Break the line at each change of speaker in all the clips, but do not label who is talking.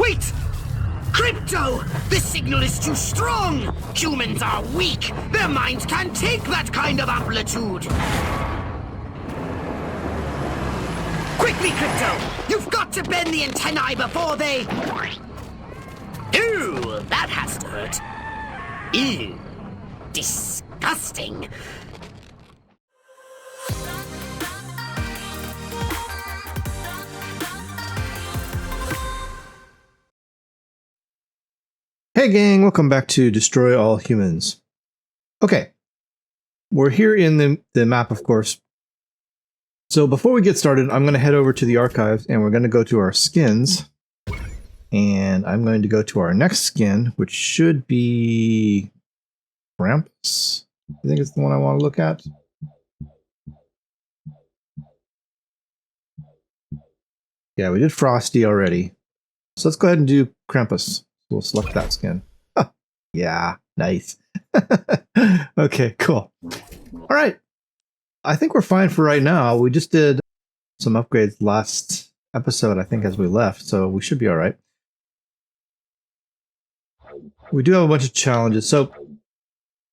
Wait! Crypto! The signal is too strong! Humans are weak! Their minds can't take that kind of amplitude! Quickly, Crypto! You've got to bend the antennae before they... Ooh, that has to hurt. Ew. Disgusting.
Hey gang, welcome back to Destroy All Humans. Okay, we're here in the map, of course. So before we get started, I'm going to head over to the archives and we're going to go to our skins. And I'm going to go to our next skin, which should be Krampus. I think it's the one I want to look at. Yeah, we did Frosty already. So let's go ahead and do Krampus. We'll select that skin. Huh. Yeah, nice. Okay, cool. All right. I think we're fine for right now. We just did some upgrades last episode, I think, as we left, so we should be all right. We do have a bunch of challenges, so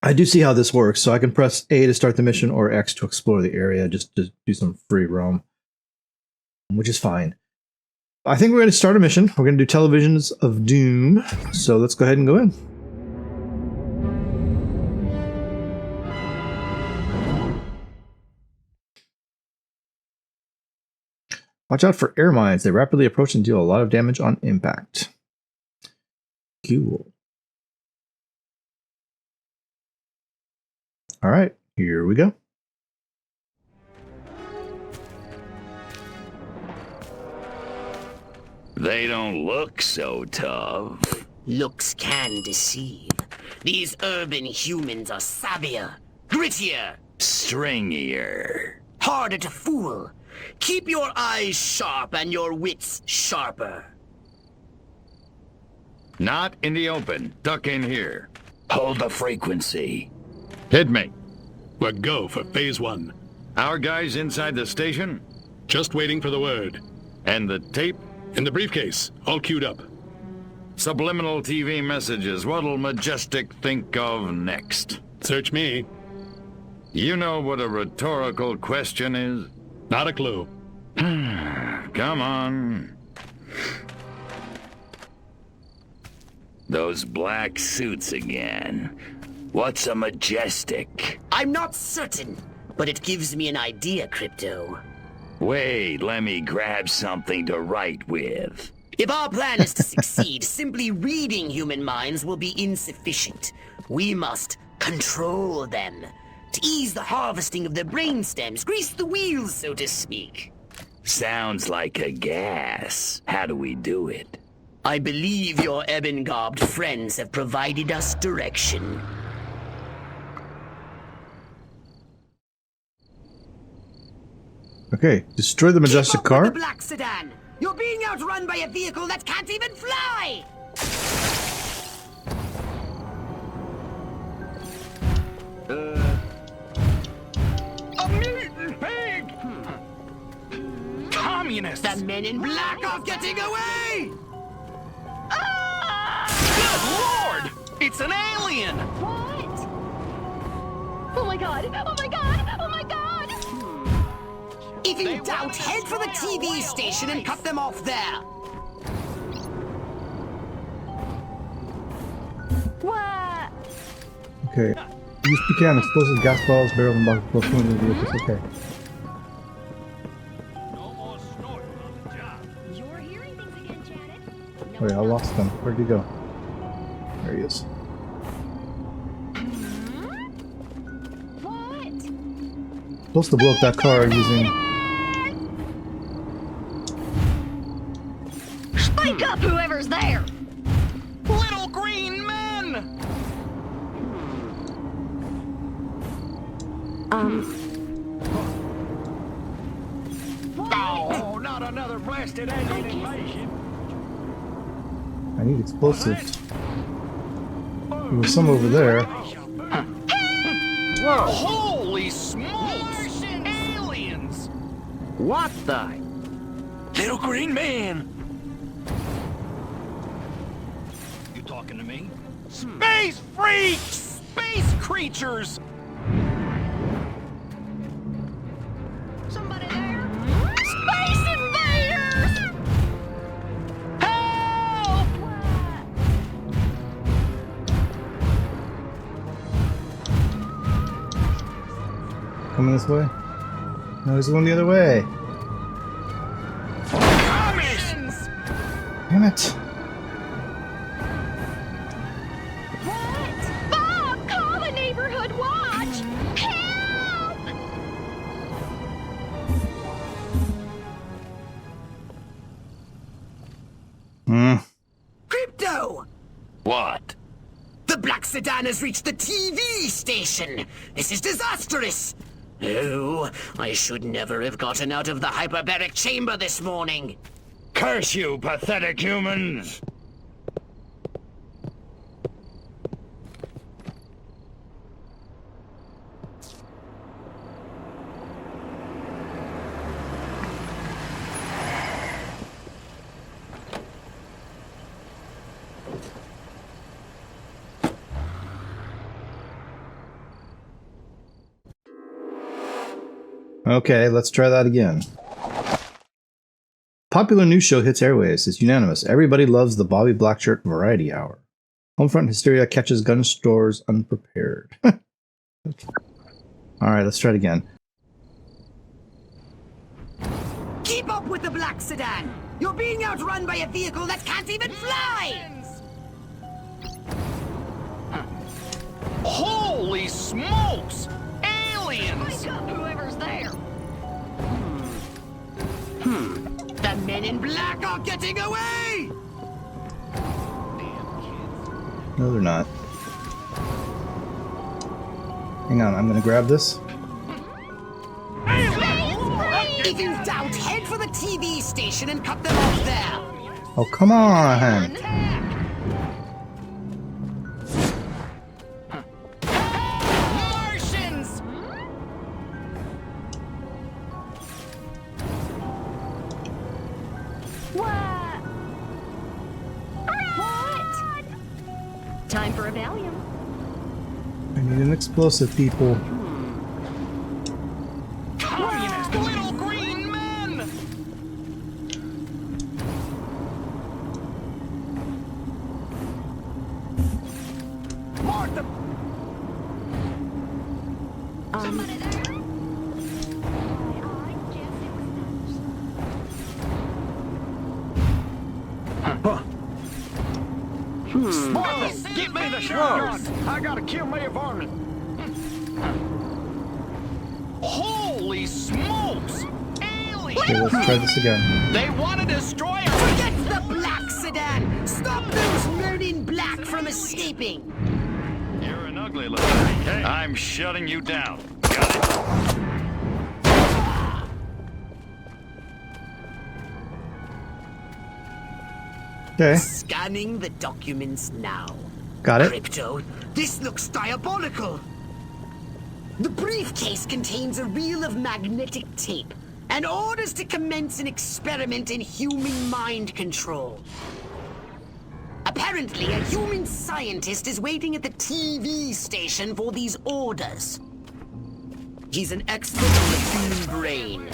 I do see how this works. So I can press A to start the mission or X to explore the area, just to do some free roam, which is fine. I think we're going to start a mission. We're going to do Televisions of Doom. So let's go ahead and go in. Watch out for air mines. They rapidly approach and deal a lot of damage on impact. Cool. All right, here we go.
They don't look so tough.
Looks can deceive. These urban humans are savvier, grittier,
Stringier.
harder to fool. Keep your eyes sharp and your wits sharper.
Not in the open. Duck in here.
Hold the frequency.
Hit me.
We're go for phase 1.
Our guys inside the station?
Just waiting for the word.
And the tape?
In the briefcase, all queued up.
Subliminal TV messages. What'll Majestic think of next?
Search me.
You know what a rhetorical question is?
Not a clue.
Come on. Those black suits again.
What's a Majestic?
I'm not certain, but it gives me an idea, Crypto.
Wait, let me grab something to write with.
If our plan is to succeed, simply reading human minds will be insufficient. We must control them. To ease the harvesting of their brainstems, grease the wheels, so to speak.
Sounds like a gas. How do we do it?
I believe your ebon-garbed friends have provided us direction.
Okay, destroy the Majestic
Keep up with
car.
the black sedan! You're being outrun by a vehicle that can't even fly!
A mutant pig! Communist!
The men in black are getting away!
Good lord! It's an alien!
What? Oh my god! Oh my god! Oh my god!
If in doubt, head for the TV station and cut them off there!
What?
Okay. Use PKM, explosive gas bottles, barrels, and buckets, plus one of the vehicles. Okay.
You're hearing things again, Janet.
Wait, I lost him. Where'd he go? There he is.
What?
Supposed to blow up that car using...
Speak up, whoever's there!
Little green men! Oh, not another blasted alien invasion!
I need explosives. There was some over there.
Whoa! Holy smokes! Aliens!
What the?
Little green man!
talking to me. Space freaks! Space creatures!
Somebody there? Space invaders!
Help!
Coming this way? No, he's going the other way.
Commies!
Damn it.
What? Bob, call the neighborhood watch! Help!
Crypto!
What?
The black sedan has reached the TV station! This is disastrous! Oh, I should never have gotten out of the hyperbaric chamber this morning.
Curse you, pathetic humans!
Okay, let's try that again. Popular news show hits airwaves. It's unanimous. Everybody loves the Bobby Blackshirt Variety Hour. Homefront hysteria catches gun stores unprepared. Alright, let's try it again.
Keep up with the black sedan! You're being outrun by a vehicle that can't even fly!
Holy smokes! Aliens!
Wake up, whoever's there!
The men in black are getting away!
No, they're not. Hang on, I'm gonna grab this.
If you doubt, head for the TV station and cut them off there!
Oh, come on!
Martians!
What? What? Time for a Valium.
I need an explosive, people.
Communist little green men! Martha!
Somebody there?
Martha, get me the shotgun! I gotta kill my varmint! Holy smokes! Aliens!
Okay, let's try this again.
They want to destroy us!
Forget the black sedan! Stop those men in black from escaping!
You're an ugly little thing. Hey, I'm shutting you down. Got it?
Okay,
Scanning the documents now.
got it.
Crypto, this looks diabolical. The briefcase contains a reel of magnetic tape and orders to commence an experiment in human mind control. Apparently, a human scientist is waiting at the TV station for these orders. He's an expert on the human brain.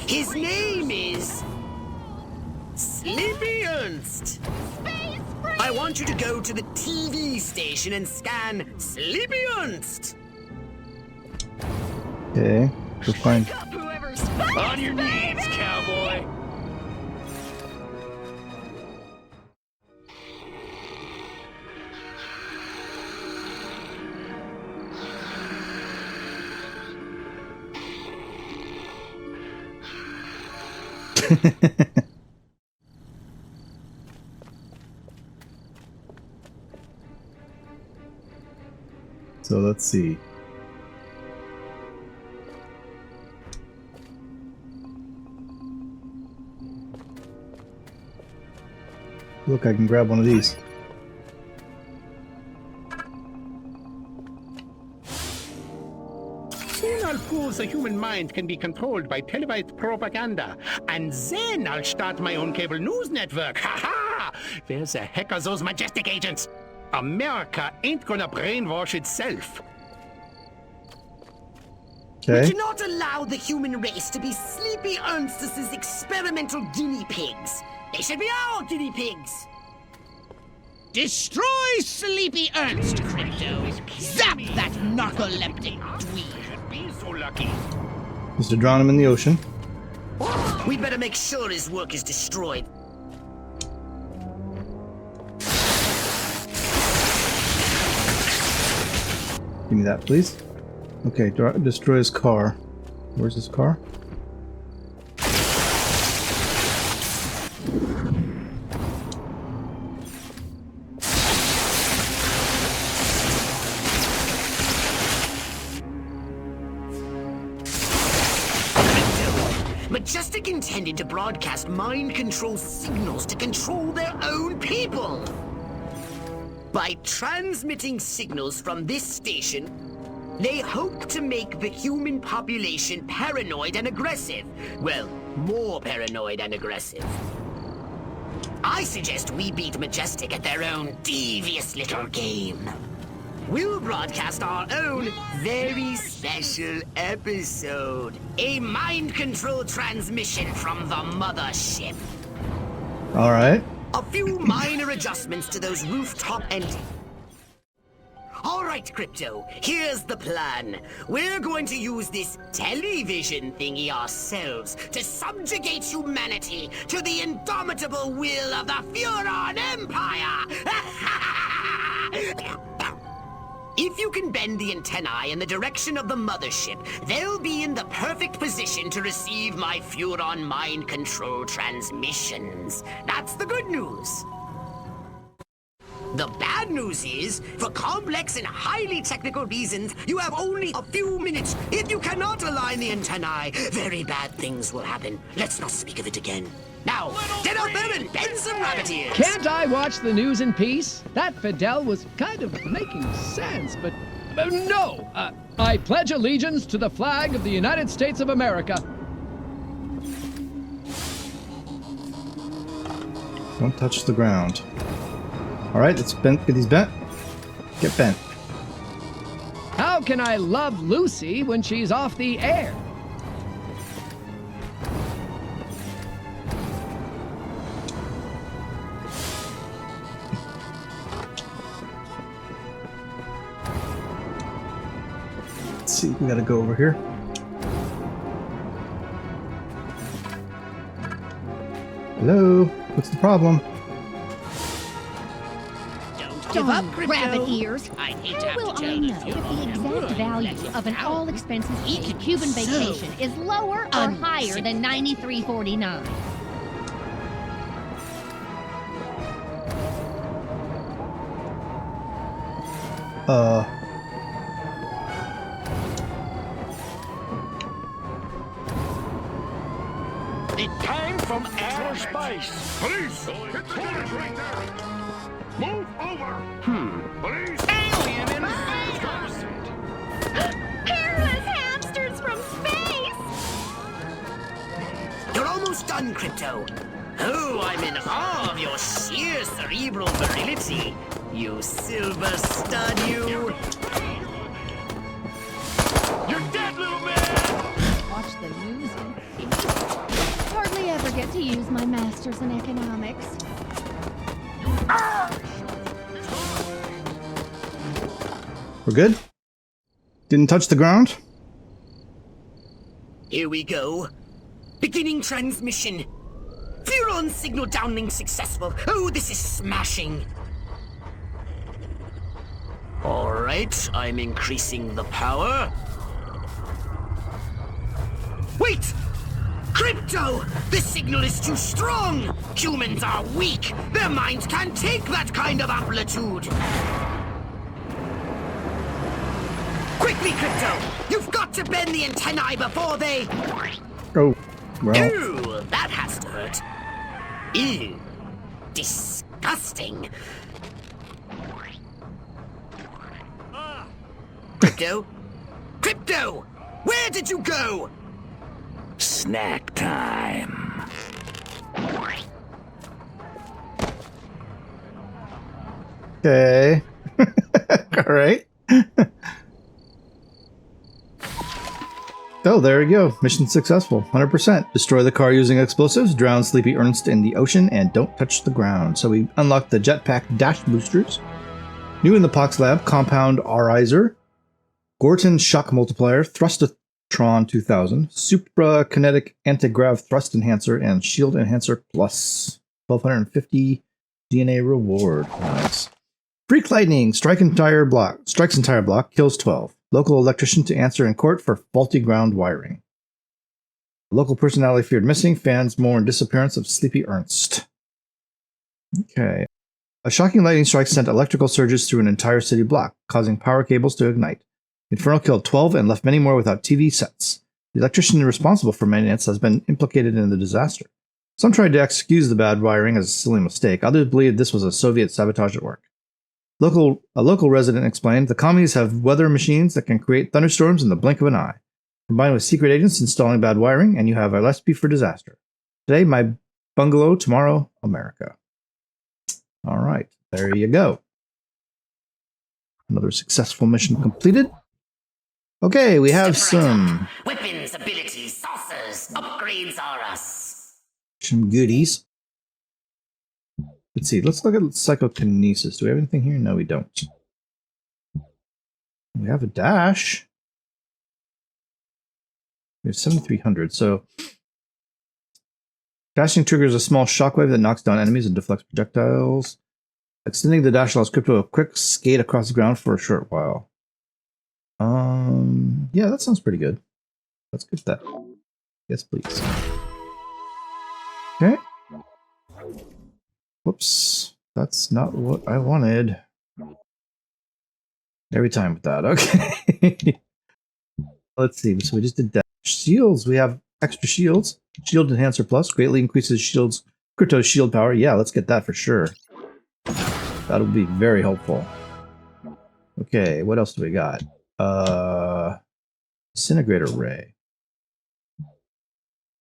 His name is Sleepy Ernst. I want you to go to the TV station and scan Sleepy Ernst.
Okay, we'll find.
Wake up, whoever's
On your knees, cowboy!
So let's see. Look, I can grab one of these.
Soon I'll prove the human mind can be controlled by televised propaganda, and then I'll start my own cable news network. Ha ha! Where the heck are those Majestic agents? America ain't gonna brainwash itself.
We
Okay.
cannot allow the human race to be Sleepy Ernstus's experimental guinea pigs. They should be our guinea pigs.
Destroy Sleepy Ernst, Crypto. Zap that narcoleptic dweeb.
Be so lucky.
Mr. Drown him in the ocean.
We better make sure his work is destroyed.
Give me that, please. Okay, destroy his car. Where's his car?
Majestic intended to broadcast mind control signals to control their own people. By transmitting signals from this station, they hope to make the human population paranoid and aggressive. Well, more paranoid and aggressive. I suggest we beat Majestic at their own devious little game. We'll broadcast our own very special episode. A mind control transmission from the mothership.
All right.
A few minor adjustments to those rooftop and... All right, Crypto, here's the plan. We're going to use this television thingy ourselves to subjugate humanity to the indomitable will of the Furon Empire! If you can bend the antennae in the direction of the mothership, they'll be in the perfect position to receive my Furon mind control transmissions. That's the good news. The bad news is, for complex and highly technical reasons, you have only a few minutes. If you cannot align the antennae, very bad things will happen. Let's not speak of it again. Now, get out there and bend some rabbit ears.
Can't I watch the news in peace? That Fidel was kind of making sense, but no! I pledge allegiance to the flag of the United States of America.
Don't touch the ground. All right, let's get these bent. Get bent.
How can I love Lucy when she's off the air?
Let's see, we gotta go over here. Hello? What's the problem?
Give up, Crypto.
Rabbit ears.
I hate to
How
have
will
to
I
tell
know
you.
if the exact value of an all-expenses-paid Cuban vacation is lower or higher than $93.49?
It came from outer space.
Police! Move over! Police!
Alien invasion.
Hairless hamsters from space!
You're almost done, Crypto. Oh, I'm in awe of your sheer cerebral virility. You silver stud, you.
You're dead, little man.
Watch the news in peace. Hardly ever get to use my masters in economics.
We're good? Didn't touch the ground?
Here we go. Beginning transmission. Furon signal downlink successful. Oh, this is smashing. All right, I'm increasing the power. Wait! Crypto! The signal is too strong! Humans are weak! Their minds can't take that kind of amplitude! Quickly, Crypto! You've got to bend the antennae before they...
Oh, well.
Ew, that has to hurt. Ew. Disgusting. Crypto? Crypto! Where did you go?
Snack time.
Okay. All right. Oh, there we go. Mission successful. 100%. Destroy the car using explosives, drown Sleepy Ernst in the ocean, and don't touch the ground. So we unlocked the jetpack dash boosters. New in the Pox Lab, Compound Arizer, Gorton Shock Multiplier, Thrustatron 2000, Suprakinetic Anti-Grav Thrust Enhancer, and Shield Enhancer Plus. 1250 DNA reward. Nice. Freak Lightning, strikes entire block, kills 12. Local electrician to answer in court for faulty ground wiring. Local personality feared missing. Fans mourn disappearance of Sleepy Ernst. Okay. A shocking lightning strike sent electrical surges through an entire city block, causing power cables to ignite. Inferno killed 12 and left many more without TV sets. The electrician responsible for maintenance has been implicated in the disaster. Some tried to excuse the bad wiring as a silly mistake. Others believed this was a Soviet sabotage at work. A local resident explained, the commies have weather machines that can create thunderstorms in the blink of an eye. Combined with secret agents installing bad wiring, and you have a recipe for disaster. Today, my bungalow. Tomorrow, America. All right, there you go. Another successful mission completed. Okay, we have some...
Weapons, abilities, saucers, upgrades are us.
Some goodies. Let's see, let's look at psychokinesis. Do we have anything here? No, we don't. We have a dash. We have 7,300, so... Dashing triggers a small shockwave that knocks down enemies and deflects projectiles. Extending the dash allows Crypto a quick skate across the ground for a short while. Yeah, that sounds pretty good. Let's get that. Yes, please. Okay. Whoops. That's not what I wanted. Every time with that. Okay. Let's see. So we just did dash. Shields. We have extra shields. Shield Enhancer Plus greatly increases Crypto's shield power. Yeah, let's get that for sure. That'll be very helpful. Okay, what else do we got? Disintegrator Ray.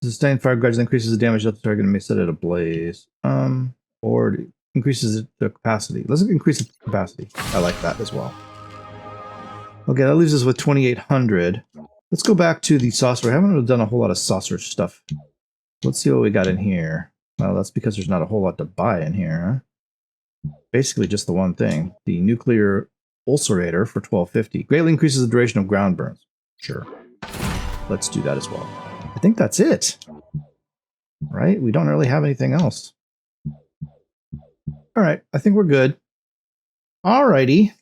Sustained fire gradually increases the damage of the target and may set it ablaze. Or it increases the capacity. Let's increase the capacity. I like that as well. Okay, that leaves us with 2,800. Let's go back to the saucer. I haven't done a whole lot of saucer stuff. Let's see what we got in here. Well, that's because there's not a whole lot to buy in here, huh? Basically just the one thing. The nuclear ulcerator for 1,250. Greatly increases the duration of ground burns. Sure. Let's do that as well. I think that's it. Right? We don't really have anything else. Alright, I think we're good. Alrighty.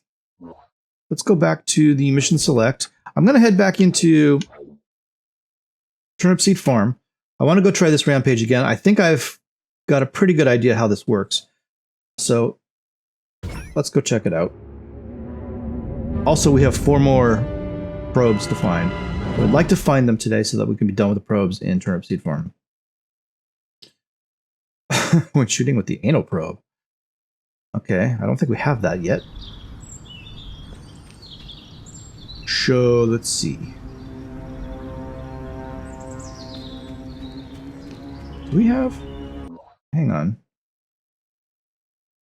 Let's go back to the mission select. I'm going to head back into Turnipseed Farm. I want to go try this Rampage again. I think I've got a pretty good idea how this works. So let's go check it out. Also, we have 4 more probes to find. I would like to find them today so that we can be done with the probes in Turnipseed Farm. When shooting with the anal probe. Okay, I don't think we have that yet. So, let's see. Do we have... Hang on.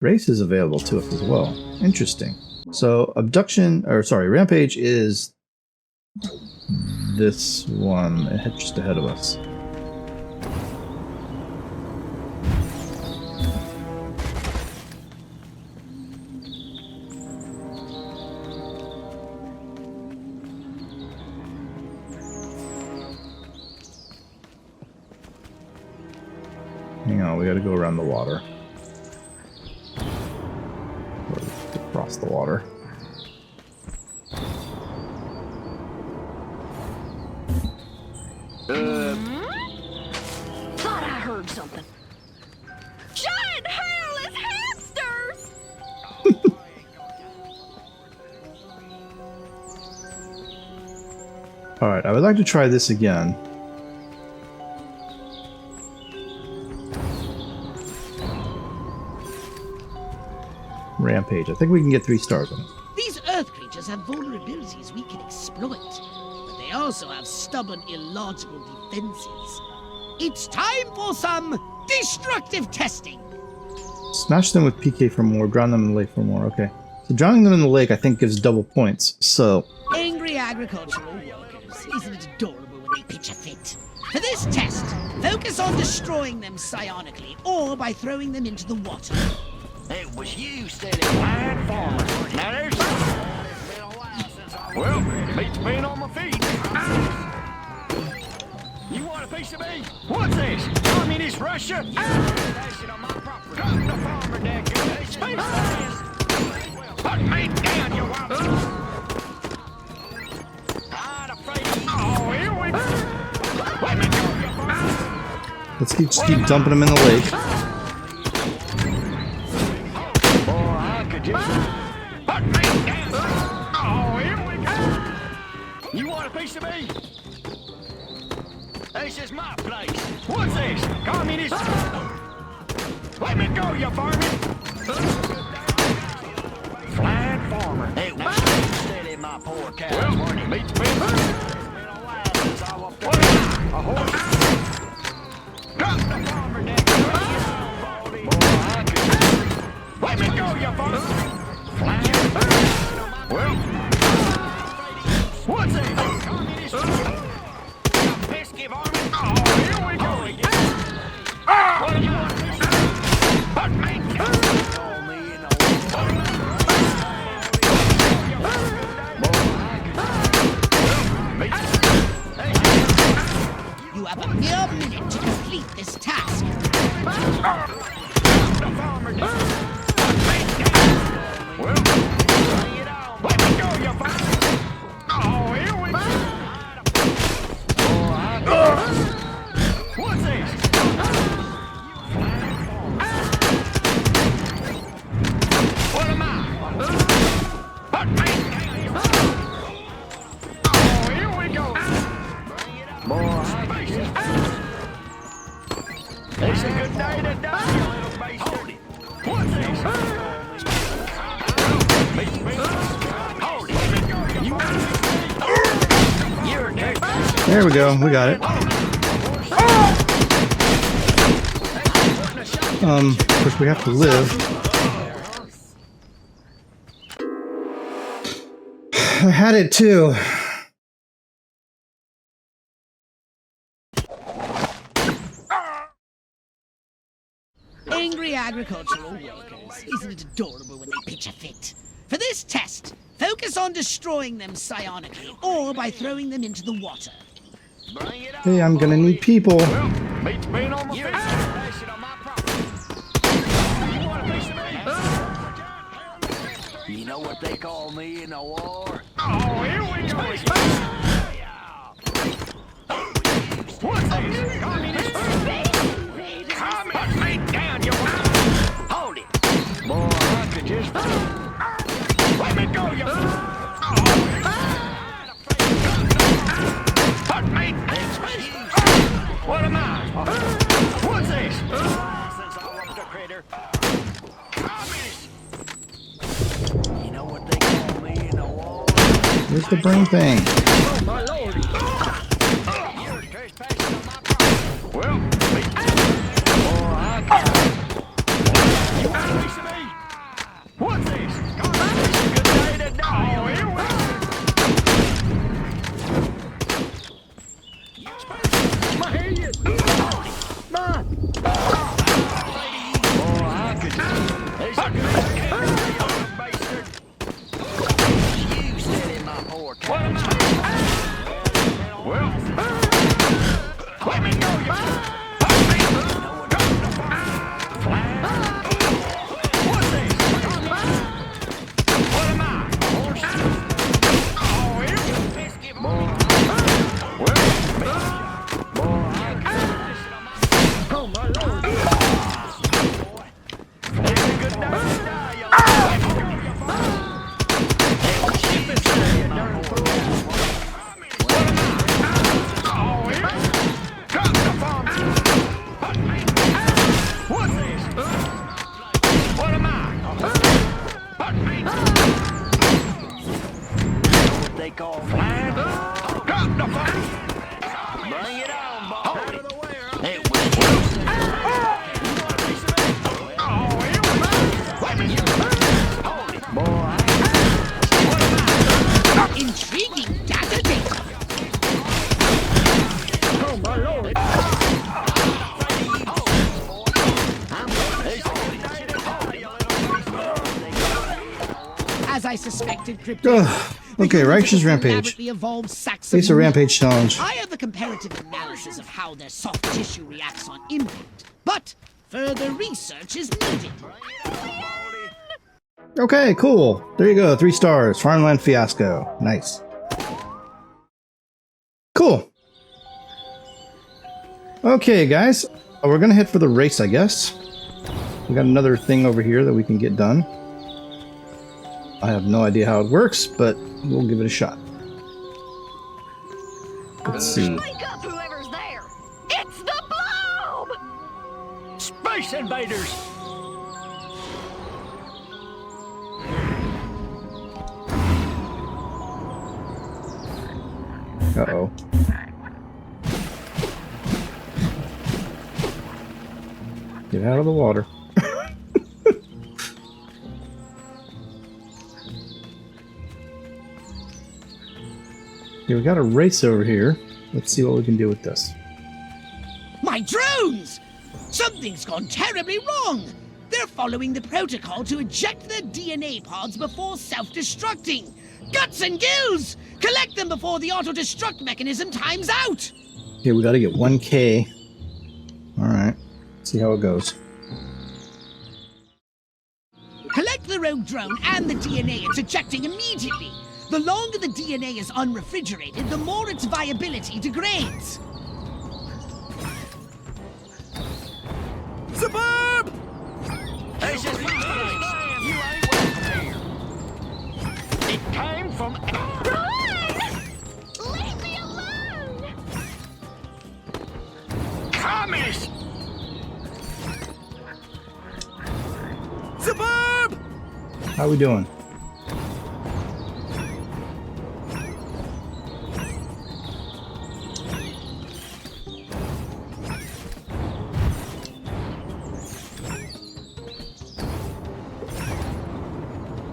Race is available to us as well. Interesting. So, Rampage is this one just ahead of us. Hang on, we gotta go around the water. Or across the water.
Thought I heard something. Giant hairless hamsters!
Alright, I would like to try this again. Rampage. I think we can get 3 stars on it.
These Earth creatures have vulnerabilities we can exploit, but they also have stubborn, illogical defenses. It's time for some destructive testing.
Smash them with PK for more, drown them in the lake for more. Okay. So drowning them in the lake, I think, gives double points. So.
Angry agricultural workers. Isn't it adorable when they pitch a fit? For this test, focus on destroying them psionically or by throwing them into the water.
It was you stealing fine farmers. Now there's well, beats being on my feet. You want a piece of me? What's this? Communist Russia? Dashing on my property. Drop the farmer, dad. Put me down, you wild. Not afraid of you. Oh, here we go. Let me go, you farmer.
Let's just keep dumping them in the lake.
Boy, I could just put me down. Oh, here we go. You want a piece of me? This is my place. What's this? Communist? Let me go, you varmint. Flying farmer. Hey, now steady my poor cows, weren't it? Beats me. It's been a while since I walked up. A horse. Drop the farmer, Nick. Boy, I could. Let me go, you varmint. Flying. Well. What's this? Communist? Oh, here we go again. What do you want? But me, call me in a
You have a mere minute to complete this task.
The farmer did. Well, bring it on. Let me go, you farmer. Oh, here we go. What's this? What am I? Put me. Oh, here we go. More spaces. It's a good day to die, you little bastard. What's this? Hold it. You're a
There we go. We got it. Of course we have to live. I had it too.
Angry agricultural workers. Isn't it adorable when they pitch a fit? For this test, focus on destroying them psionically or by throwing them into the water.
Hey, I'm gonna need people.
Beats being on my feet. Dashing on my property. You want a piece of me? You know what they call me in the war? Oh, here we go. What's this? Communist? Put me down, you hold it. Boy, I could just let me go, you put me. What am I? What's this? Since I walked the critter. Communist. You know what they call me in the war?
Where's the brain thing?
Oh, my lord. You're trespassing on my property. Well, boy, I can't. You want a piece of me? What's this? It's a good day to die. Oh, here we go. My head. My. Boy, I could. It's a good day, bastard. You steady my poor cat. What am I? Well, let me go, you. What's this? What am I? A horse? Oh, here we go. Boy. Oh, my lord. It's a good day to die, you ship is there, you darn fool. What am I? Oh, here? Drop the farm. Put me. What's this? What am I? Put me. What they call flying? Drop the farm. Bring it on, boy. Out of the way. It was. You want a piece of it? Oh, here we
I suspected, Crypto.
Okay, Righteous Rampage.
Elaborately evolved sacks
Face a
of
Rampage challenge.
I have the comparative analysis of how their soft tissue reacts on impact, but further research is needed.
Okay, cool. There you go. 3 stars. Farmland Fiasco. Nice. Cool. Okay, guys. We're gonna head for the race, I guess. We got another thing over here that we can get done. I have no idea how it works, but we'll give it a shot. Let's see.
Wake up, whoever's there! It's the blob!
Space invaders!
Uh-oh. Get out of the water. Okay, we got a race over here. Let's see what we can do with this.
My drones! Something's gone terribly wrong! They're following the protocol to eject their DNA pods before self-destructing! Guts and gills! Collect them before the auto-destruct mechanism times out!
Okay, we gotta get 1K. Alright, see how it goes.
Collect the rogue drone and the DNA it's ejecting immediately! The longer the DNA is unrefrigerated, the more its viability degrades.
Suburb! This is my place. You ain't welcome here. It came from...
Run! Leave me alone!
Commies! Suburb!
How we doing?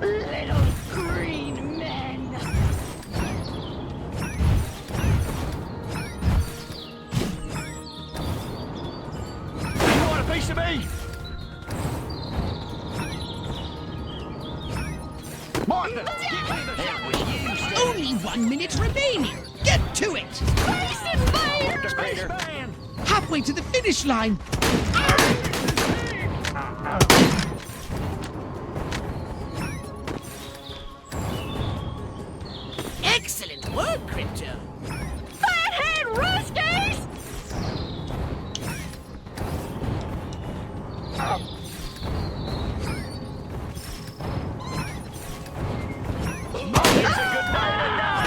Little green men!
You want a piece of me? Martha, give me the shot.
Only 1 minute remaining! Get to it!
Space invaders!
Spaceman!
Halfway to the finish line! Excellent work, Crypto!
Fathead Ruskies!
There's a good man.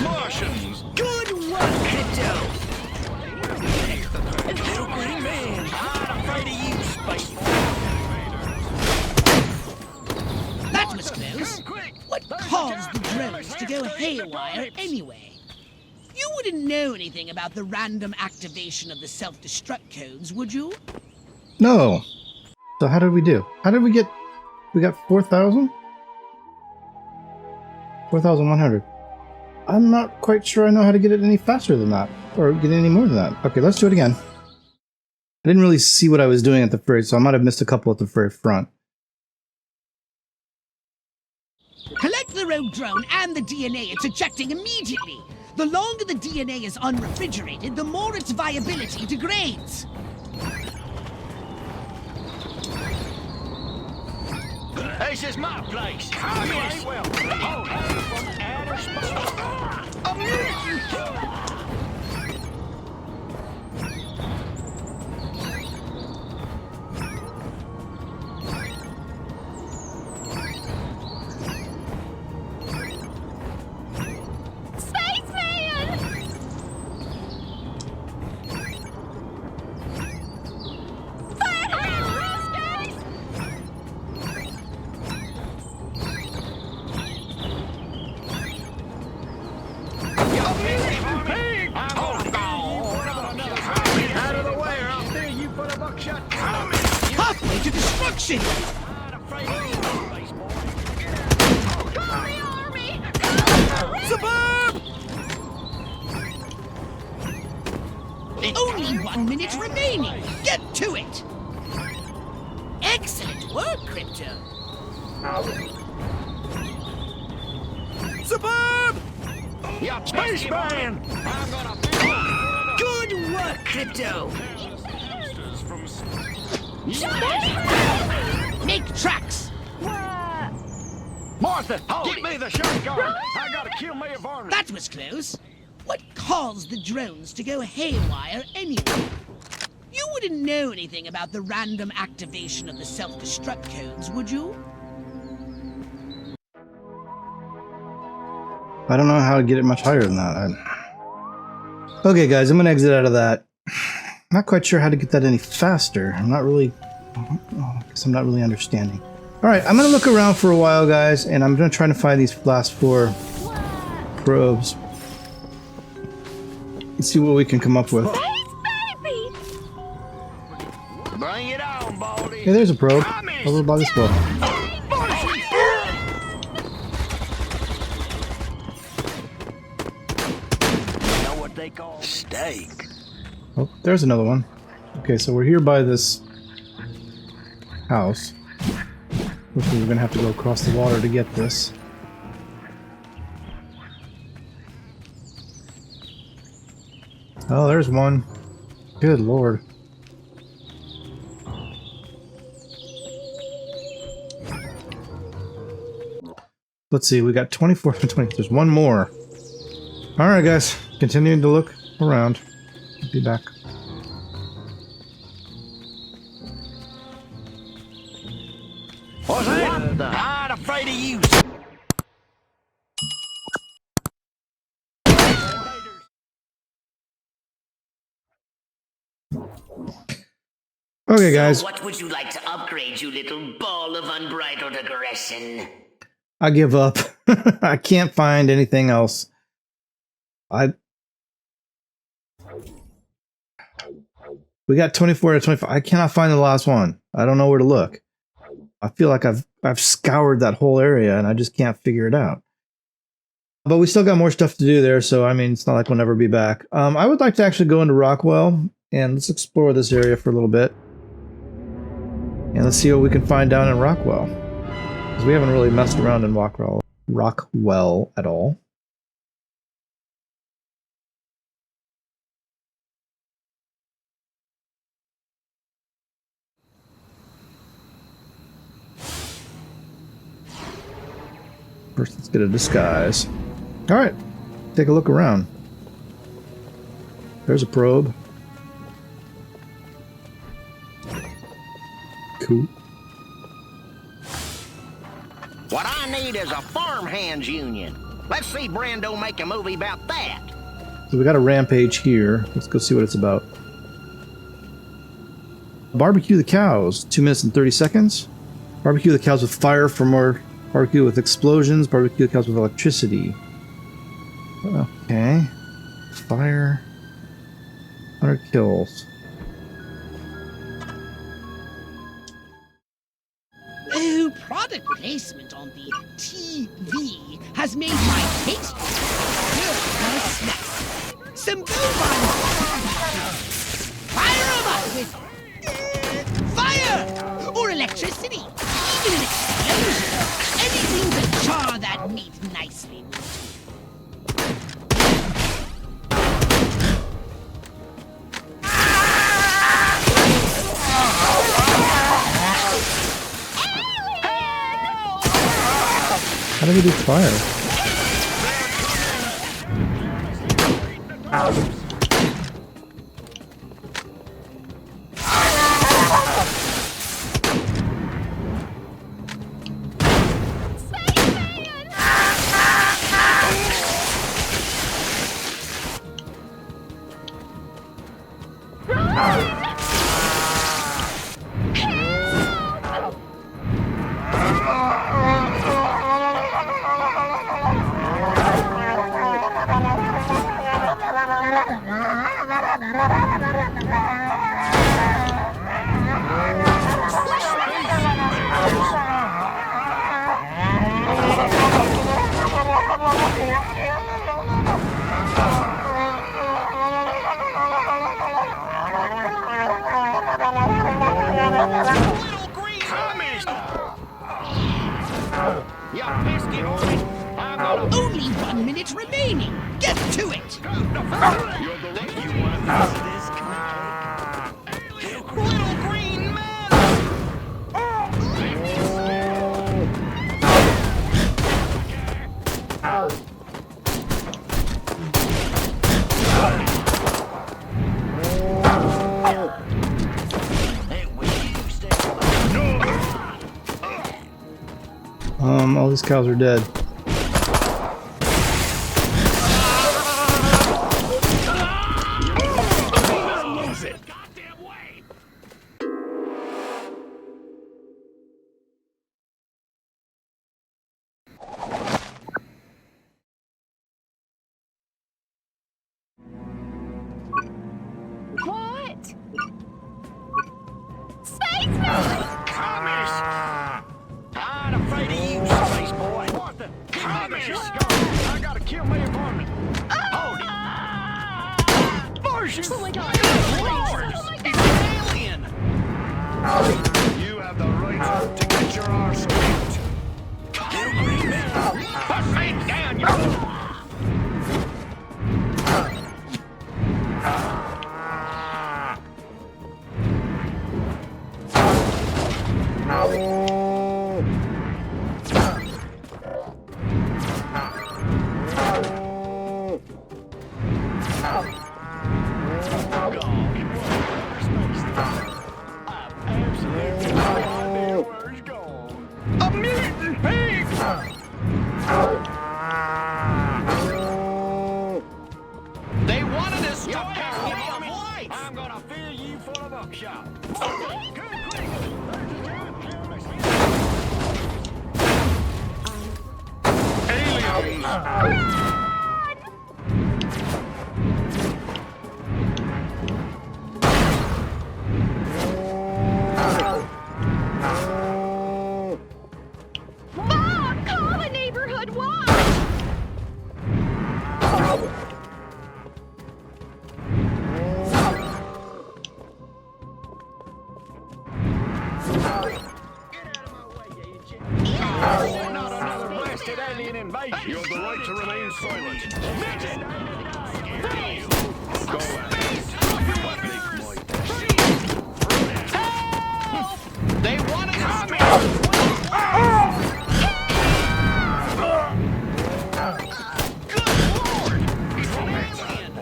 Martians!
Good work, Crypto!
Little green man! I'm afraid of you, spaceman!
That was close! What caused the drones to go haywire anyway? You wouldn't know anything about the random activation of the self-destruct codes, would you?
No. So how did we do? How did we get... We got 4,000? 4,100. I'm not quite sure I know how to get it any faster than that. Or get any more than that. Okay, let's do it again. I didn't really see what I was doing at the very... So I might have missed a couple at the very front.
Collect the rogue drone and the DNA it's ejecting immediately. The longer the DNA is unrefrigerated, the more its viability degrades.
This is my place. You ain't welcome. Oh, hey, from outer
Halfway to destruction!
Suburb!
Only 1 minute remaining! Get to it! Excellent work, Crypto!
Superb! Yeah, spaceman! I'm gonna...
Good work, Crypto!
Make tracks!
Martha, get me the shotgun! I gotta kill me a varmint!
That was close. What caused the drones to go haywire anyway? You wouldn't know anything about the random activation of the self-destruct codes, would you?
I don't know how to get it much higher than that. Okay, guys, I'm gonna exit out of that. Not quite sure how to get that any faster. I'm not really... I guess I'm not really understanding. Alright, I'm gonna look around for a while, guys, and I'm gonna try to find these last 4 probes. Let's see what we can come up with.
Bring it on, Baldy!
Yeah, there's a probe. Over by this wall.
Know what they call steak?
Oh, there's another one. Okay, so we're here by this house. Looks like we're gonna have to go across the water to get this. Oh, there's one. Good lord. Let's see, we got 24 to 20. There's one more. Alright, guys. Continuing to look around. I'll be back.
What's that? I'm not afraid of you.
Okay, guys.
What would you like to upgrade, you little ball of unbridled aggression?
I give up. I can't find anything else. We got 24 to 25. I cannot find the last one. I don't know where to look. I feel like I've scoured that whole area and I just can't figure it out. But we still got more stuff to do there, so I mean, it's not like we'll never be back. I would like to actually go into Rockwell and let's explore this area for a little bit. And let's see what we can find down in Rockwell. Because we haven't really messed around in Rockwell at all. First, let's get a disguise. Alright, take a look around. There's a probe. Cool.
What I need is a farmhands union. Let's see Brando make a movie about that.
So we got a rampage here. Let's go see what it's about. Barbecue the cows. 2 minutes and 30 seconds. Barbecue the cows with fire for more. Barbecue with explosions. Barbecue the cows with electricity. Okay. Fire. 100 kills.
Oh, product placement on the TV has made my taste good. Some bovine. Fire 'em up with fire or electricity, even an explosion. Anything to char that meat nicely.
How do we do fire?
You pesky hornet! I'm gonna...
Only 1 minute remaining. Get to it.
You're the right. You want a piece of this cake? Little green man!
All these cows are dead.
What? Spaceman!
Commies! I'm afraid of you, space boy. What the? Commies! I gotta kill my opponent. Hold it. Martians!
Oh my God.
Lord!
Oh my God.
It's an alien! You have the right to get your arse kicked. Put me down, you... A mutant pig! They wanted us to pass me of life! I'm gonna fill you full of buckshot. Aliens!
Mom, call the neighborhood watch!
Not another blasted alien invasion!
You have the right to remain silent. Go
They want to come Good Lord! He's an alien!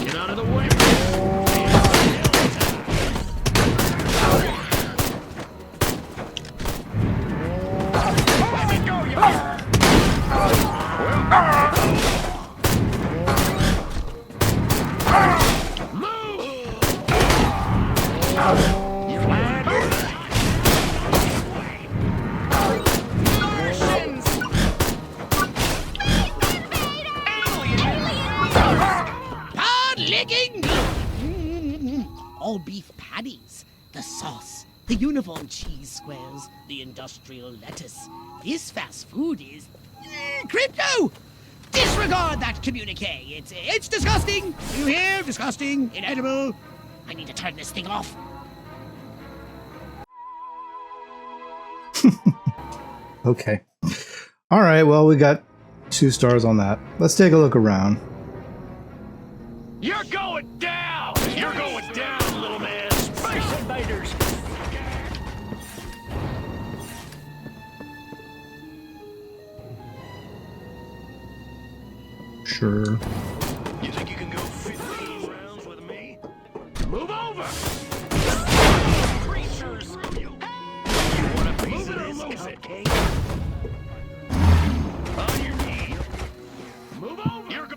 Get out of the way.
Let me go, you...
Pod-licking! All beef patties, the sauce, the uniform cheese squares, the industrial lettuce. This fast food is... crypto! Disregard that communique. It's disgusting. You hear? Disgusting. Inedible. I need to turn this thing off.
Okay. All right, well, we got 2 stars on that. Let's take a look around.
You're going down! You're going down, little man!
Space invaders!
Sure.
You think you can go 15 rounds with me?
Move over!
Creatures! You want a piece of this cupcake? On your knee.
Move over!
You're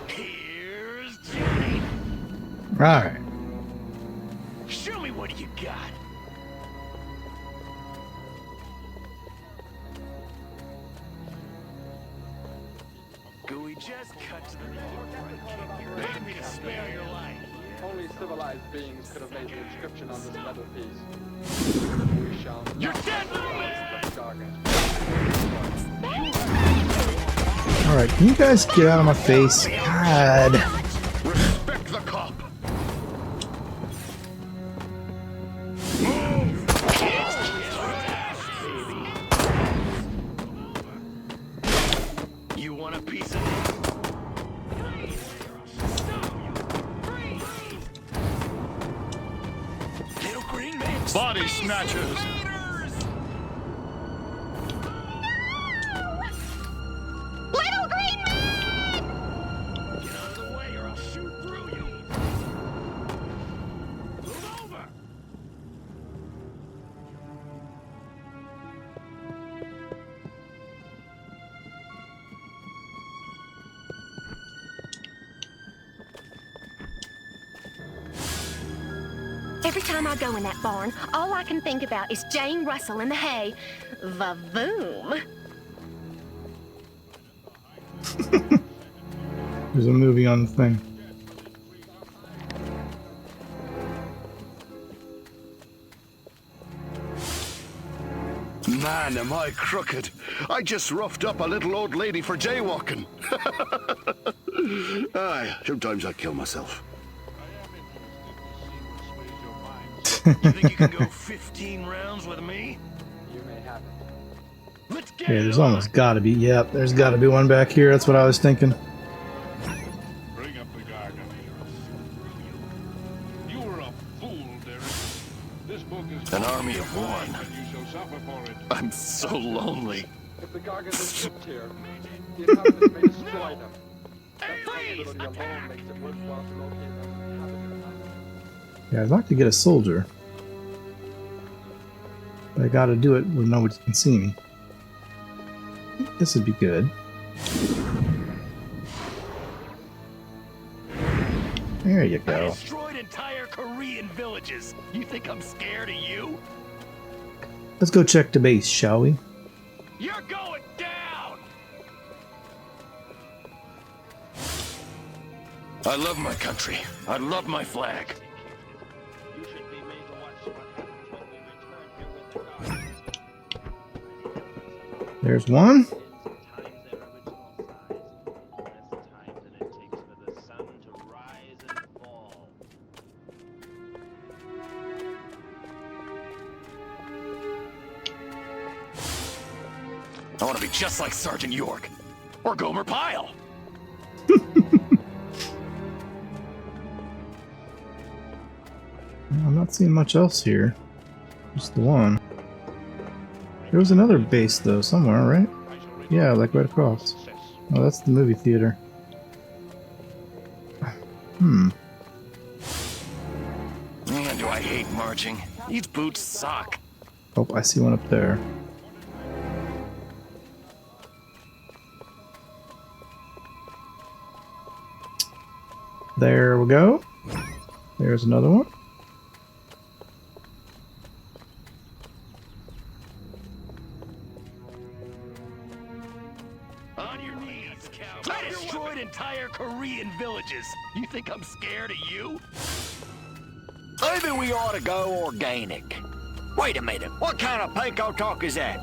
Here's Johnny.
All right.
Show me what you got. Gooey just cut to the Pay me to spare your life.
Only civilized beings could have made the inscription on this metal piece. We shall
You're dead, little man!
All Alright, can you guys get out of my face? God.
Respect the cop.
You want a piece of little green man?
Body snatchers.
Little green man!
Get out of the way or I'll shoot through you. Move over.
Every time I go in that barn, all I can think about is Jane Russell in the hay. Va-voom.
There's a movie on the thing.
Man, am I crooked. I just roughed up a little old lady for jaywalking. Aye, sometimes I kill myself.
You think you can go 15 rounds with me?
You may have it.
Let's get
Okay,
it
there's
on.
almost gotta be. Yep, there's gotta be one back here. That's what I was thinking.
Bring up the garden. You were a fool, Derek. This book is
An army of one.
and you shall suffer for it.
I'm so lonely.
If the Gargans had lived here, the inhabitants may destroy them. That possibility alone makes it worthwhile to locate an inhabited island.
Yeah, I'd like to get a soldier. But I gotta do it where nobody can see me. This would be good. There you
I
go.
destroyed entire Korean villages. You think I'm scared of you?
Let's go check the base, shall we?
You're going down! I love my country. I love my flag.
There's one.
I want to be just like Sergeant York. Or Gomer Pyle.
I'm not seeing much else here. Just the one. There was another base though, somewhere, right? Yeah, like right across. Oh, that's the movie theater. Hmm.
Man, do I hate marching. These boots suck.
Oh, I see one up there. There we go. There's another one.
On your knees, cowboy. I destroyed entire Korean villages. You think I'm scared of you?
Maybe we ought to go organic. Wait a minute, what kind of panko talk is that?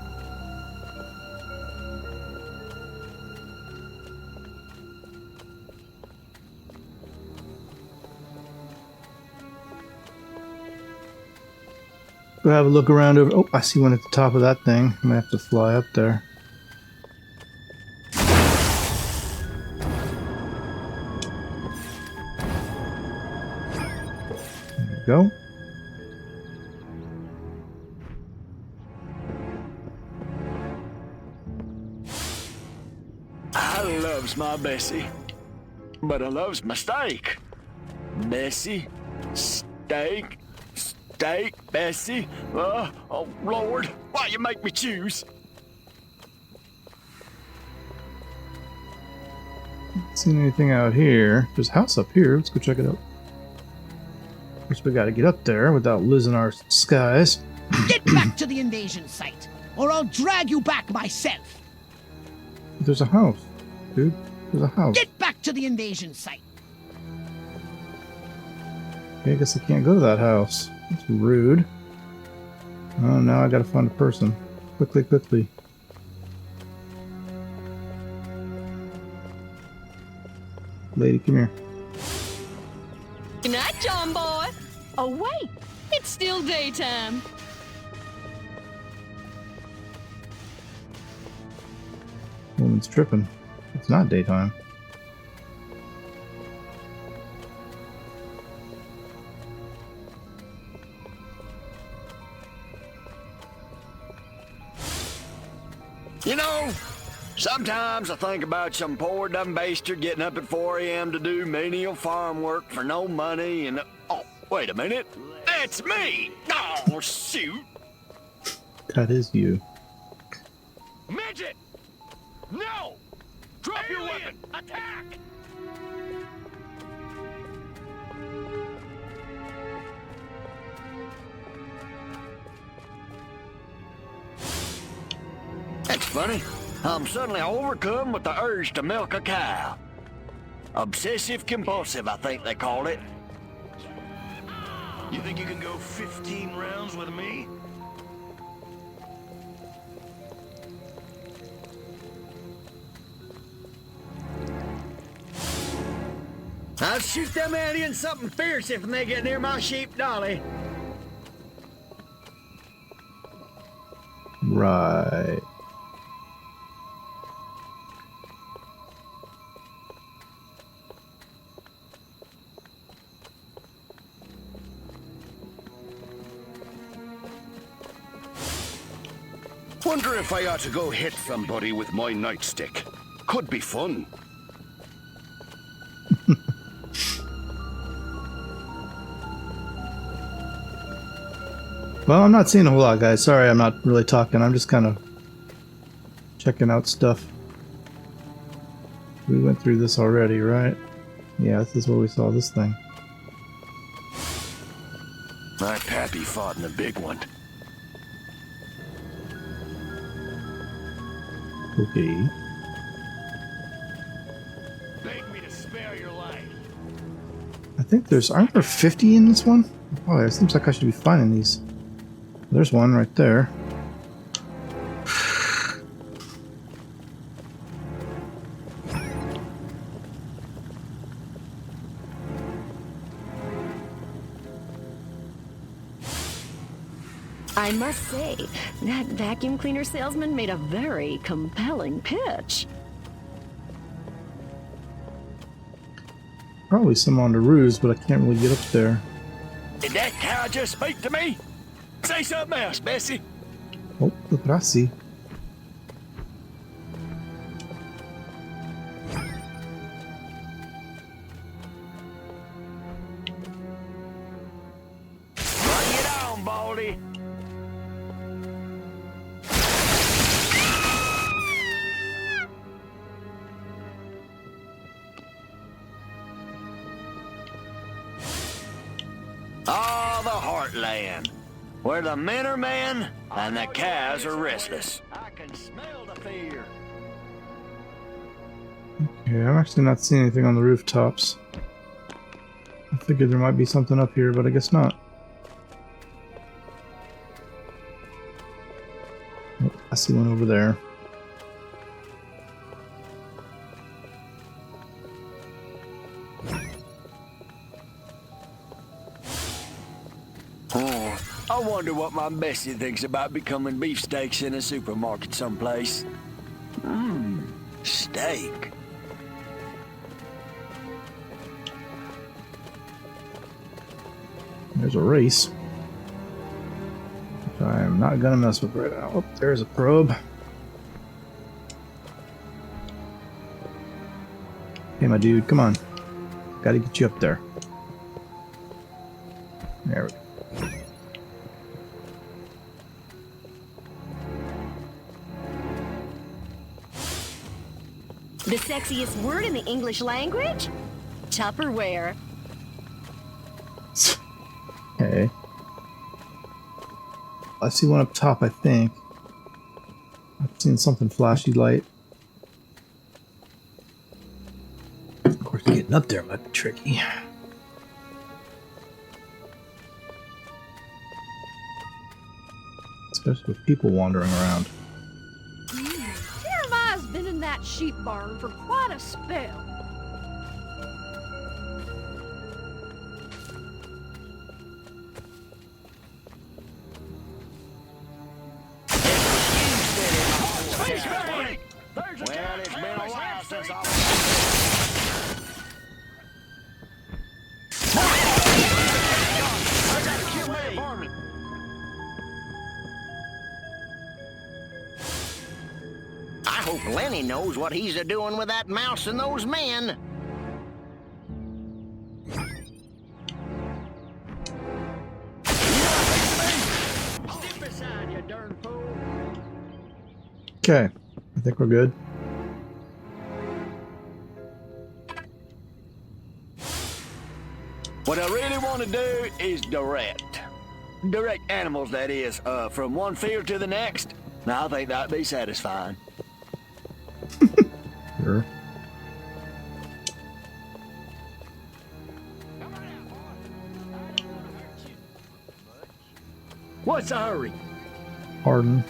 Go have a look around over. Oh, I see one at the top of that thing. I'm gonna have to fly up there. There we go.
I loves my Bessie, but I loves my steak. Bessie, steak, steak, Bessie. Oh Lord, why you make me choose?
Not seeing anything out here. There's a house up here. Let's go check it out. First, we gotta get up there without losing our skies.
Get back to the invasion site, or I'll drag you back myself.
There's a house, dude. There's a house.
Get back to the invasion site.
Okay, I guess I can't go to that house. That's rude. Oh, now I gotta find a person. Quickly, quickly. lady, come here.
Good night, John boy. Oh, wait. It's still daytime.
Woman's tripping. It's not daytime.
You know, sometimes I think about some poor dumb bastard getting up at 4 a.m. to do menial farm work for no money and... Oh, wait a minute. That's me! Oh, shoot!
That is you.
Midget! No! Drop your weapon! Attack!
That's funny. I'm suddenly overcome with the urge to milk a cow. Obsessive compulsive, I think they call it.
You think you can go 15 rounds with me?
I'll shoot them aliens something fierce if they get near my sheep dolly.
Right.
Wonder if I ought to go hit somebody with my nightstick. Could be fun.
Well, I'm not seeing a whole lot, guys. Sorry, I'm not really talking. I'm just kind of checking out stuff. We went through this already, right? Yeah, this is where we saw this thing.
My pappy fought in a big one.
Okay.
Beg me to spare your life.
I think aren't there 50 in this one? Oh, it seems like I should be finding these. There's one right there.
I must say, that vacuum cleaner salesman made a very compelling pitch.
Probably some on the ruse, but I can't really get up there.
Did that cow just speak to me? Say something else, Bessie.
Oh, look what I see.
Bring it on, Baldy. Ah, the Heartland, where the men are men and the cows are restless. I can smell the fear.
Okay, I'm actually not seeing anything on the rooftops. I figured there might be something up here, but I guess not. Oh, I see one over there.
I wonder what my Bessie thinks about becoming beefsteaks in a supermarket someplace. Steak.
There's a race, which I am not gonna mess with right now. Oh, there's a probe. Hey, my dude, come on. Gotta get you up there. There we go.
The sexiest word in the English language? Tupperware.
Okay. I see one up top, I think. I've seen something flashy light. Of course, getting up there might be tricky. Especially with people wandering around.
Jeremiah's been in that sheep barn for quite a spell.
He knows what he's a-doing with that mouse and those men. Step aside, you darn fool.
Okay, I think we're good.
What I really want to do is direct animals, that is, from one field to the next. Now, I think that'd be satisfying.
Sure.
What's the hurry?
Pardon.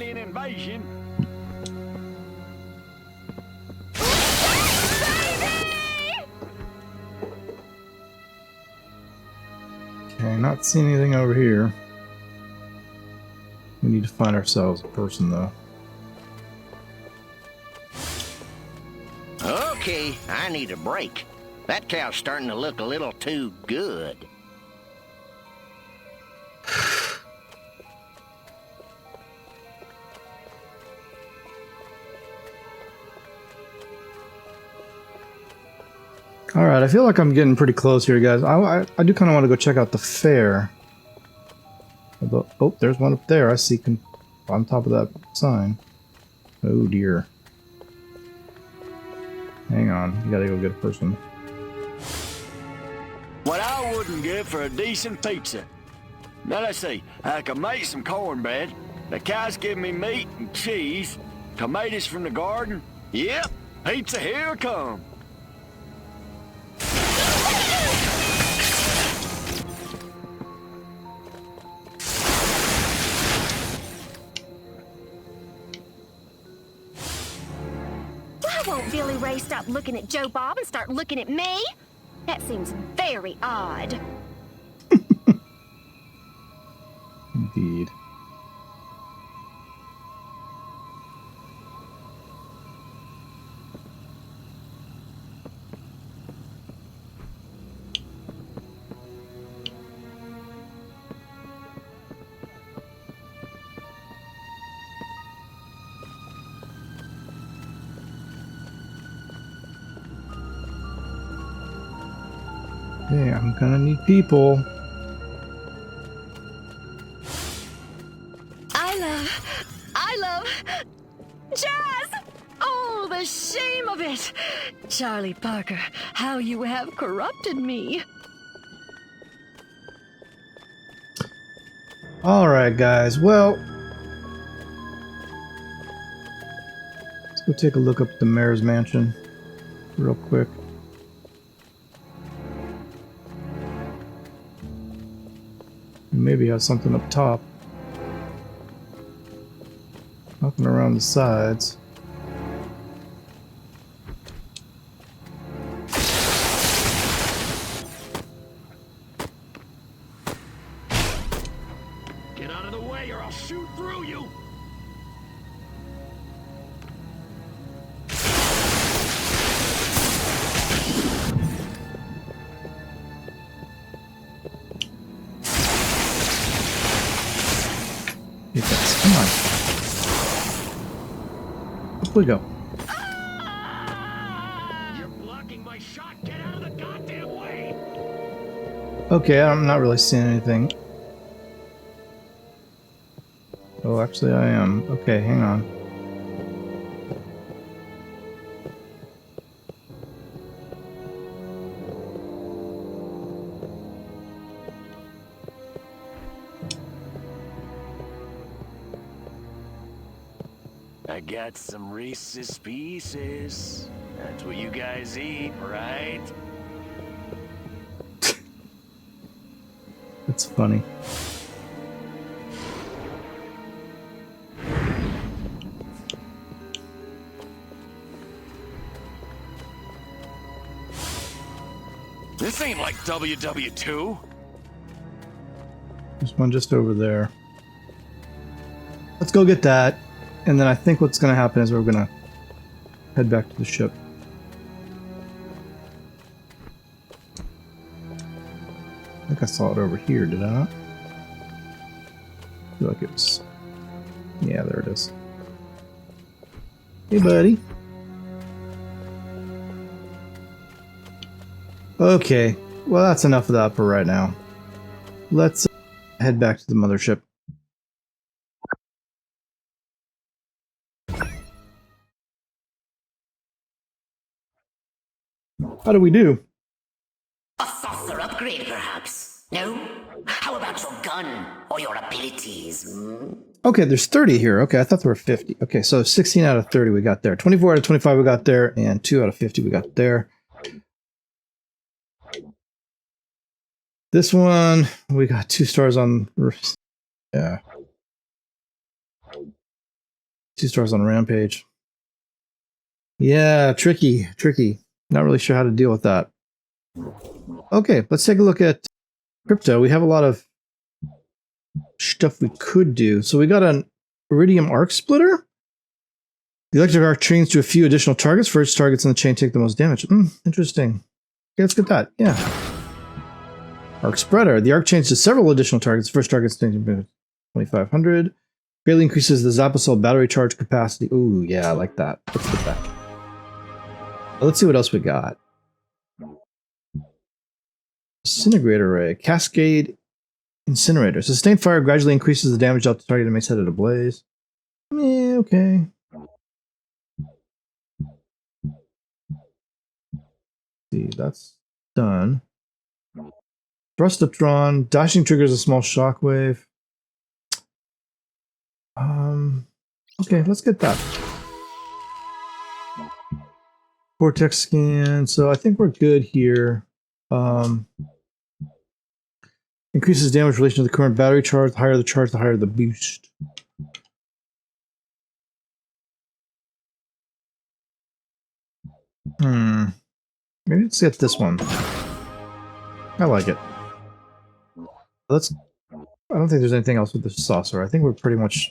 Alien invasion.
Okay, not seeing anything over here. We need to find ourselves a person, though.
Okay, I need a break. That cow's starting to look a little too good.
Alright, I feel like I'm getting pretty close here, guys. I do kind of want to go check out the fair. Although, oh, there's one up there. I see on top of that sign. Oh dear. Hang on, you gotta go get a person.
What I wouldn't give for a decent pizza. Now let's see, I can make some cornbread. The cows give me meat and cheese. Tomatoes from the garden. Yep, pizza here come.
Why won't Billy Ray stop looking at Joe Bob and start looking at me? That seems very odd.
Indeed. Okay, I'm gonna need people.
I love jazz. Oh, the shame of it. Charlie Parker, how you have corrupted me.
Alright, guys, well, let's go take a look up at the mayor's mansion real quick. Maybe have something up top. Nothing around the sides.
Get out of the way or I'll shoot through you!
Get this. Come on. Up we go.
You're blocking my shot! Get out of the goddamn way!
Okay, I'm not really seeing anything. Oh, actually I am. Okay, hang on.
I got some Reese's Pieces. That's what you guys eat, right?
It's funny.
This ain't like WW2.
There's one just over there. Let's go get that. And then I think what's going to happen is we're going to head back to the ship. I think like I saw it over here, did I not? I feel like it was... Yeah, there it is. Hey, buddy. Okay, well that's enough of that for right now. Let's head back to the mothership. How do we do?
A saucer upgrade, perhaps? No? How about your gun or your abilities?
Okay, there's 30 here. Okay, I thought there were 50. Okay, so 16 out of 30 we got there. 24 out of 25 we got there, and 2 out of 50 we got there. This one, we got 2 stars on... Yeah. 2 stars on Rampage. Yeah, tricky. Not really sure how to deal with that. Okay, let's take a look at crypto. We have a lot of stuff we could do. So we got an iridium arc splitter. The electric arc chains to a few additional targets. First targets in the chain take the most damage. Interesting. Okay, let's get that. Yeah. Arc spreader. The arc chains to several additional targets. First targets take 2,500. Greatly increases the Zappa battery charge capacity. Ooh, yeah, I like that. Let's get that. Well, let's see what else we got. Disintegrator Ray. Cascade Incinerator. Sustained fire gradually increases the damage out to target and may set it ablaze. Okay. See, that's done. Thrustoptron. Dashing triggers a small shockwave. Okay, let's get that. Vortex scan. So I think we're good here. Increases damage in relation to the current battery charge. The higher the charge, the higher the boost. Maybe let's get this one. I like it. I don't think there's anything else with this saucer. I think we're pretty much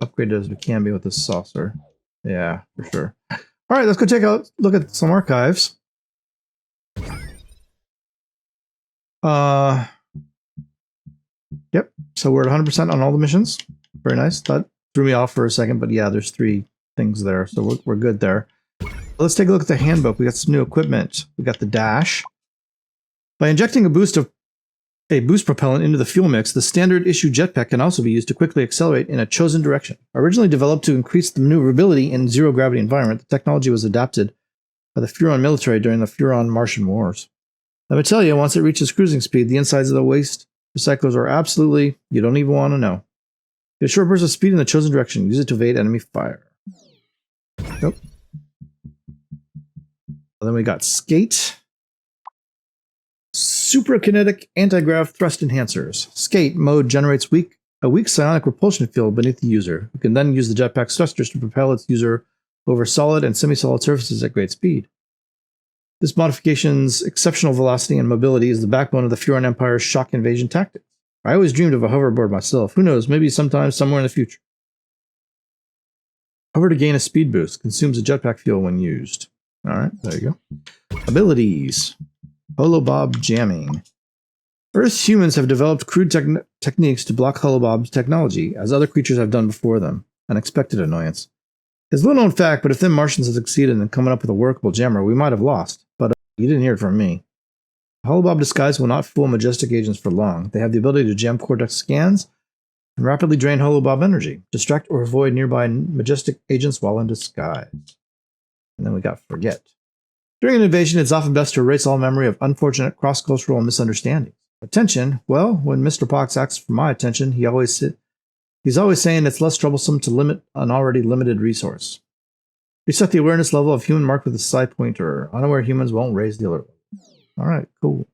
upgraded as we can be with this saucer. Yeah, for sure. All right, let's go take a look at some archives. Yep. So we're at 100% on all the missions. Very nice. That threw me off for a second, but yeah, there's 3 things there, so we're good there. Let's take a look at the handbook. We got some new equipment. We got the dash. By injecting a boost propellant into the fuel mix, the standard issue jetpack can also be used to quickly accelerate in a chosen direction. Originally developed to increase the maneuverability in zero-gravity environment, the technology was adapted by the Furon military during the Furon-Martian Wars. Let me tell you, once it reaches cruising speed, the insides of the waste recyclers are absolutely, you don't even want to know. Get a short burst of speed in the chosen direction. Use it to evade enemy fire. Nope. And then we got Skate. Suprakinetic anti-grav thrust enhancers. Skate mode generates a weak psionic repulsion field beneath the user, who can then use the jetpack's thrusters to propel its user over solid and semi-solid surfaces at great speed. This modification's exceptional velocity and mobility is the backbone of the Furon Empire's shock invasion tactics. I always dreamed of a hoverboard myself. Who knows, maybe sometime, somewhere in the future. Hover to gain a speed boost. Consumes a jetpack fuel when used. Alright, there you go. Abilities. Holobob jamming. Earth's humans have developed crude techniques to block Holobob's technology, as other creatures have done before them. Unexpected annoyance. It's a little known fact, but if them Martians had succeeded in coming up with a workable jammer, we might have lost. But you didn't hear it from me. The Holobob disguise will not fool Majestic agents for long. They have the ability to jam Cortex scans and rapidly drain Holobob energy, distract or avoid nearby Majestic agents while in disguise. And then we got Forget. During an invasion, it's often best to erase all memory of unfortunate cross-cultural misunderstandings. Attention? Well, when Mr. Pox asks for my attention, he's always saying it's less troublesome to limit an already limited resource. Reset the awareness level of human marked with a psi pointer. Unaware humans won't raise the alert. Alright, cool.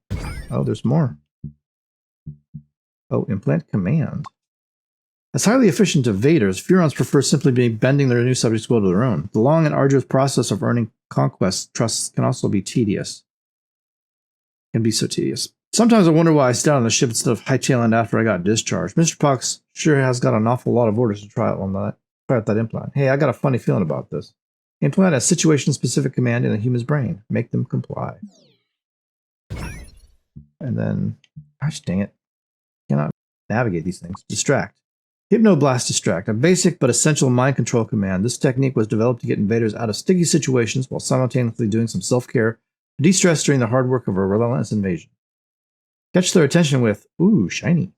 Oh, there's more. Oh, implant command. As highly efficient evaders, Furons prefer simply bending their new subjects' will to their own. The long and arduous process of earning conquest trusts can also be tedious. Can be so tedious. Sometimes I wonder why I stayed on the ship instead of hightailing after I got discharged. Mr. Pox sure has got an awful lot of orders to try out that implant. Hey, I got a funny feeling about this. Implant a situation-specific command in a human's brain. Make them comply. And then Gosh dang it. Cannot navigate these things. Distract. Hypnoblast Distract, a basic but essential mind control command. This technique was developed to get invaders out of sticky situations while simultaneously doing some self-care to de-stress during the hard work of a relentless invasion. Catch their attention with, ooh, shiny.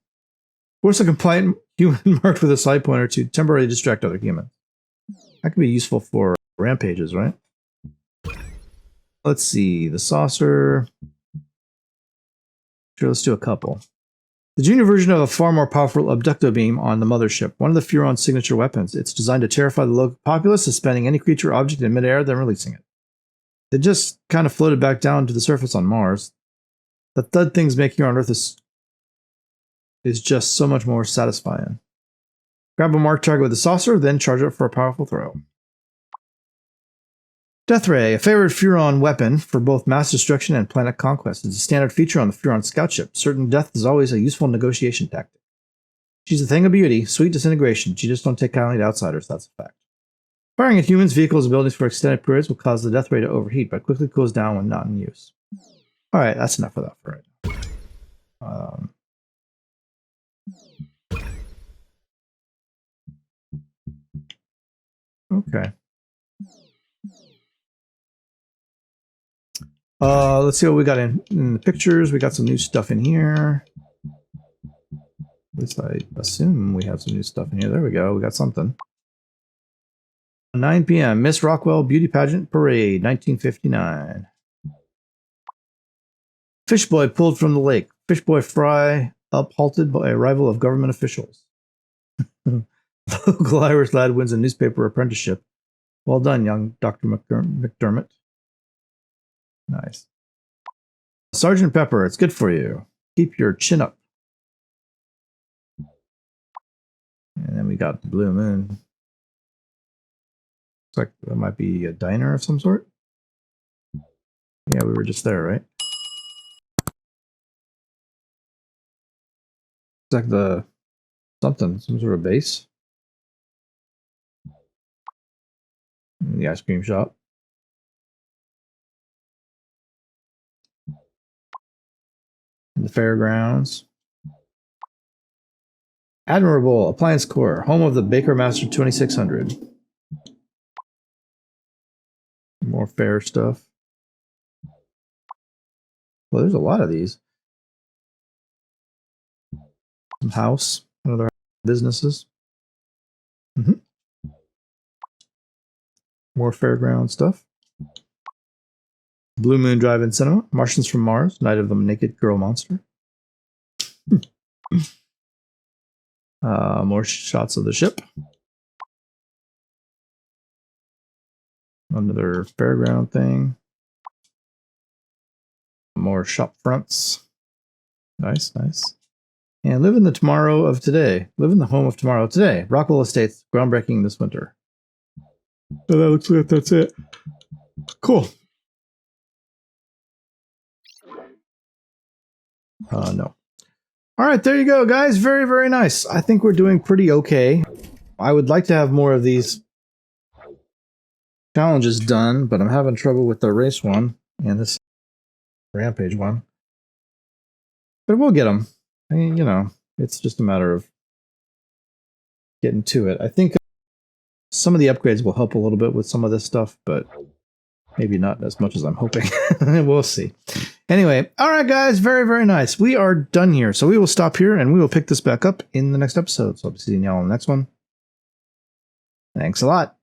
Force a compliant human marked with a side pointer to temporarily distract other humans. That could be useful for rampages, right? Let's see, the saucer. Sure, let's do a couple. The junior version of a far more powerful abducto beam on the mothership, one of the Furons' signature weapons. It's designed to terrify the local populace, suspending any creature or object in midair, then releasing it. It just kind of floated back down to the surface on Mars. The thud things make here on Earth is just so much more satisfying. Grab a marked target with a saucer, then charge it for a powerful throw. Death Ray, a favorite Furon weapon for both mass destruction and planet conquest. It's a standard feature on the Furon scout ship. Certain death is always a useful negotiation tactic. She's a thing of beauty, sweet disintegration. She just don't take kindly to outsiders, that's a fact. Firing at humans, vehicles, and buildings for extended periods will cause the Death Ray to overheat, but quickly cools down when not in use. Alright, that's enough of that for right now. Okay. Let's see what we got in the pictures. We got some new stuff in here. At least I assume we have some new stuff in here. There we go. We got something. 9 p.m. Miss Rockwell Beauty Pageant Parade, 1959. Fishboy pulled from the lake. Fishboy fry up halted by arrival of government officials. Local Irish lad wins a newspaper apprenticeship. Well done, young Dr. McDermott. Nice. Sergeant Pepper, it's good for you. Keep your chin up. And then we got the Blue Moon. Looks like that might be a diner of some sort. Yeah, we were just there, right? It's like the something, some sort of base. The ice cream shop. The fairgrounds. Admirable Appliance Core, home of the Baker Master 2600. More fair stuff. Well, there's a lot of these. Some house, other businesses. More fairground stuff. Blue Moon Drive-In Cinema, Martians from Mars, Night of the Naked Girl Monster. More shots of the ship. Another fairground thing. More shop fronts. Nice, nice. And live in the tomorrow of today. Live in the home of tomorrow today. Rockwell Estates, groundbreaking this winter. So that looks like that's it. Cool. No. All right, there you go, guys. Very, very nice. I think we're doing pretty okay. I would like to have more of these challenges done, but I'm having trouble with the race one and this Rampage one. But we'll get them. I mean, you know, it's just a matter of getting to it. I think some of the upgrades will help a little bit with some of this stuff, but maybe not as much as I'm hoping. We'll see. Anyway, all right, guys. Very, very nice. We are done here. So we will stop here and we will pick this back up in the next episode. So I'll be seeing y'all in the next one. Thanks a lot.